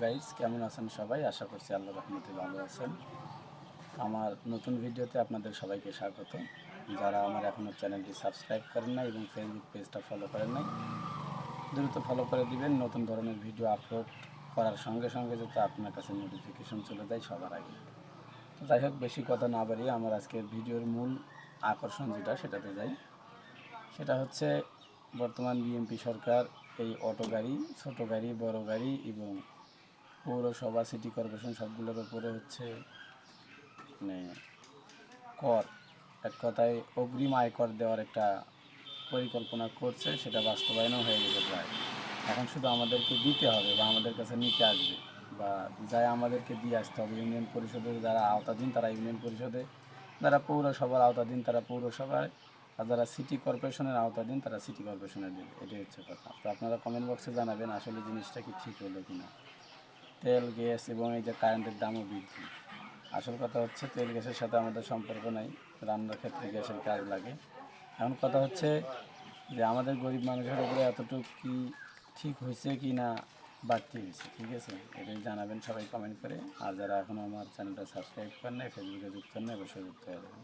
Guys, কেমন আছেন সবাই? আশা করছি আল্লাহর রহমতে ভালো আছেন। আমার নতুন ভিডিওতে আপনাদের সবাইকে স্বাগত। যারা আমার এখনও চ্যানেলটি সাবস্ক্রাইব করেন নাই এবং ফেসবুক পেজটা ফলো করেন নাই, দ্রুত ফলো করে দিবেন। নতুন ধরনের ভিডিও আপলোড করার সঙ্গে সঙ্গে যাতে আপনার কাছে নোটিফিকেশন চলে যায় সবার আগে। তো যাই হোক, বেশি কথা না বাড়িয়ে আমার আজকের ভিডিওর মূল আকর্ষণ যেটা সেটাতে যাই। সেটা হচ্ছে বর্তমান বিএনপি সরকার এই অটো গাড়ি, ছোটো গাড়ি, বড় গাড়ি এবং পৌরসভা, সিটি কর্পোরেশন সবগুলোর উপরে হচ্ছে মানে কর, এক কথায় অগ্রিম আয়কর দেওয়ার একটা পরিকল্পনা করছে। সেটা বাস্তবায়নও হয়ে গেছে প্রায়। এখন শুধু আমাদেরকে দিতে হবে বা আমাদের কাছে নিতে আসবে বা যাই আমাদেরকে দিয়ে আসতে হবে। ইউনিয়ন পরিষদের যারা আওতাধীন তারা ইউনিয়ন পরিষদে, যারা পৌরসভার আওতাধীন তারা পৌরসভায়, আর যারা সিটি কর্পোরেশনের আওতাধীন তারা সিটি কর্পোরেশনে দেবে। এটাই হচ্ছে কথা। তো আপনারা কমেন্ট বক্সে জানাবেন আসলে জিনিসটা কি ঠিক হলো কি না। তেল, গ্যাস এবং এই যে কারেন্টের দামও বৃদ্ধি। আসল কথা হচ্ছে তেল গ্যাসের সাথে আমাদের সম্পর্ক নাই, রান্নার ক্ষেত্রে গ্যাসের কাজ লাগে। এখন কথা হচ্ছে যে আমাদের গরিব মানুষের উপরে এতটুকু কি ঠিক হয়েছে কি না বাড়তি হয়েছে, ঠিক আছে? এটাই জানাবেন সবাই কমেন্ট করে। আর যারা এখনও আমার চ্যানেলটা সাবস্ক্রাইব করেন নাই, ফেসবুকে যুক্ত নেই, অবশ্যই যুক্ত হয়ে যাবেন।